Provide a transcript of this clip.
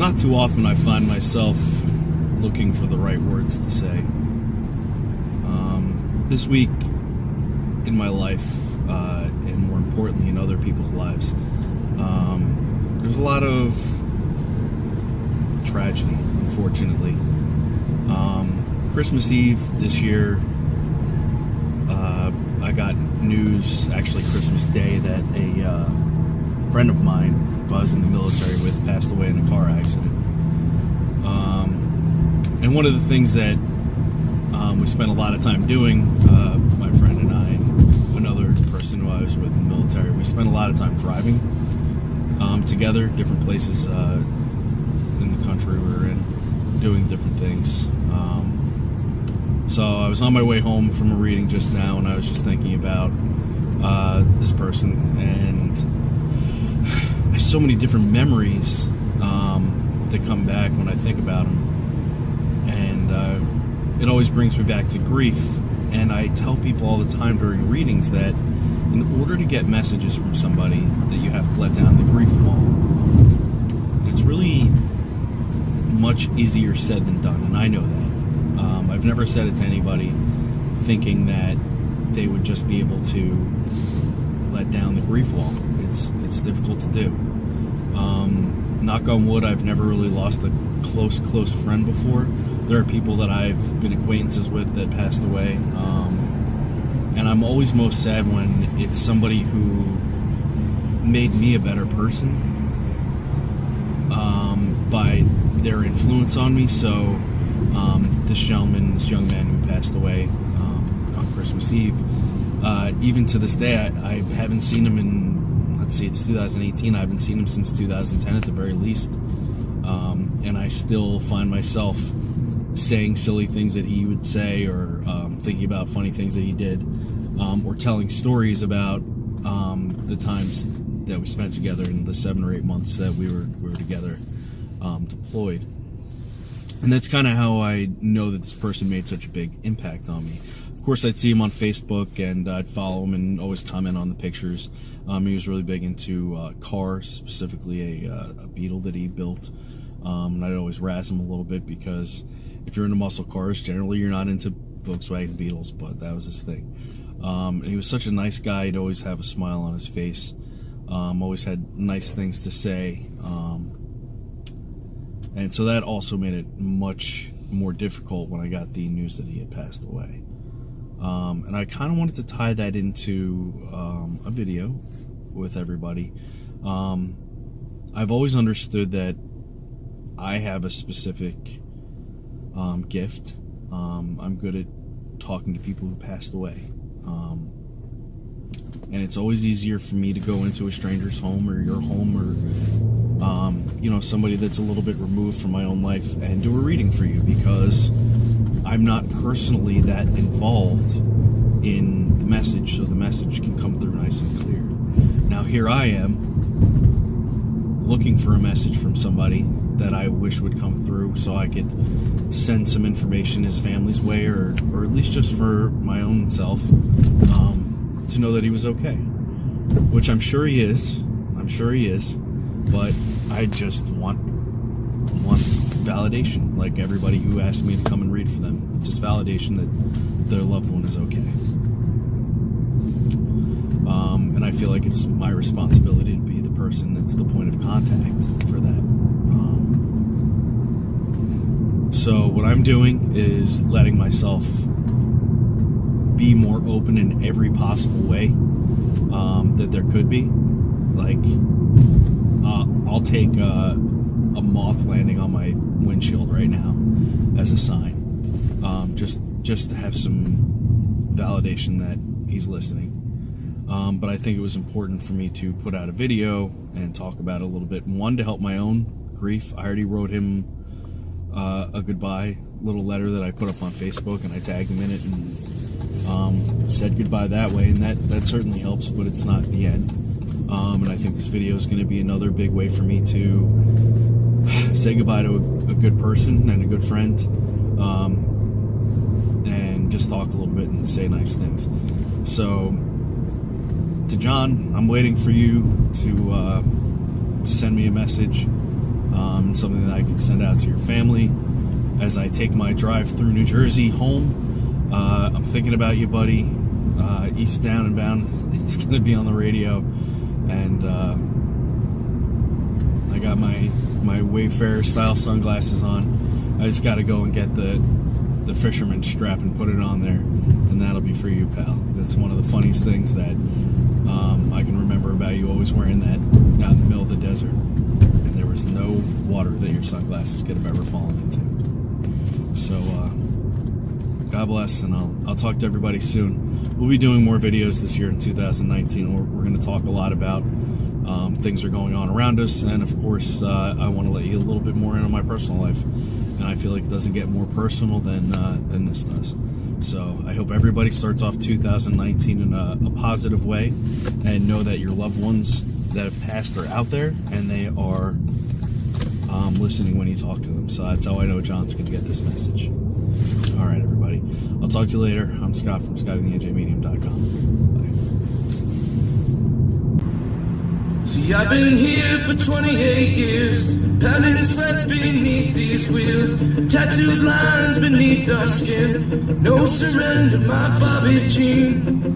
not too often I find myself looking for the right words to say. This week in my life, and more importantly in other people's lives, there's a lot of tragedy, unfortunately. Christmas Eve this year, I got news, actually Christmas Day, that a friend of mine who I was in the military with passed away in a car accident. And one of the things that we spent a lot of time doing, my friend and I and another person who I was with in the military, we spent a lot of time driving together, different places in the country we were in, doing different things. So I was on my way home from a reading just now, and I was just thinking about this person, and I have so many different memories that come back when I think about him, and it always brings me back to grief. And I tell people all the time during readings that in order to get messages from somebody, that you have to let down the grief wall. It's really much easier said than done, and I know that. I've never said it to anybody thinking that they would just be able to let down the grief wall. It's difficult to do. Knock on wood, I've never really lost a close friend before. There are people that I've been acquaintances with that passed away, and I'm always most sad when it's somebody who made me a better person by their influence on me. So this young man who passed away on Christmas Eve, even to this day, I haven't seen him in, let's see, it's 2018. I haven't seen him since 2010 at the very least. And I still find myself saying silly things that he would say, or thinking about funny things that he did, or telling stories about the times that we spent together in the 7 or 8 months that we were together deployed. And that's kind of how I know that this person made such a big impact on me. Of course, I'd see him on Facebook, and I'd follow him and always comment on the pictures. He was really big into cars, specifically a Beetle that he built. And I'd always razz him a little bit, because if you're into muscle cars, generally you're not into Volkswagen Beetles, but that was his thing. And he was such a nice guy. He'd always have a smile on his face. Always had nice things to say. And so that also made it much more difficult when I got the news that he had passed away. And I kind of wanted to tie that into a video with everybody. I've always understood that I have a specific gift. I'm good at talking to people who passed away. And it's always easier for me to go into a stranger's home, or your home, or somebody that's a little bit removed from my own life, and do a reading for you, because I'm not personally that involved in the message, so the message can come through nice and clear. Now here I am looking for a message from somebody that I wish would come through, so I could send some information his family's way, or at least just for my own self, to know that he was okay, which I'm sure he is, but I just want validation, like everybody who asked me to come and read for them, just validation that their loved one is okay. And I feel like it's my responsibility to be the person that's the point of contact for that. So what I'm doing is letting myself be more open in every possible way that there could be. Like, I'll take a moth landing on my windshield right now as a sign, just to have some validation that he's listening. But I think it was important for me to put out a video and talk about it a little bit. One, to help my own grief. I already wrote him a goodbye little letter that I put up on Facebook, and I tagged him in it, and said goodbye that way, and that certainly helps, but it's not the end. And I think this video is going to be another big way for me to say goodbye to a good person and a good friend, and just talk a little bit and say nice things. So, to John, I'm waiting for you to send me a message. something that I can send out to your family as I take my drive through New Jersey home. I'm thinking about you, buddy. East Down and Bound is going to be on the radio, and I got my Wayfarer style sunglasses on. I just got to go and get the fisherman strap and put it on there, and that'll be for you, pal. That's one of the funniest things that I can remember about you, always wearing that out in the middle of the desert, and there was no water that your sunglasses could have ever fallen into. So God bless, and I'll talk to everybody soon. We'll be doing more videos this year in 2019. We're going to talk a lot about things that are going on around us, and of course I want to let you a little bit more into my personal life, and I feel like it doesn't get more personal than this does. So I hope everybody starts off 2019 in a positive way, and know that your loved ones that have passed are out there, and they are listening when you talk to them. So that's how I know John's going to get this message. All right, everybody. I'll talk to you later. I'm Scott from ScottyTheNJMedium.com. See, I've been here for 28 years, pounding sweat beneath these wheels, tattooed lines beneath our skin, no surrender, my Bobby Jean.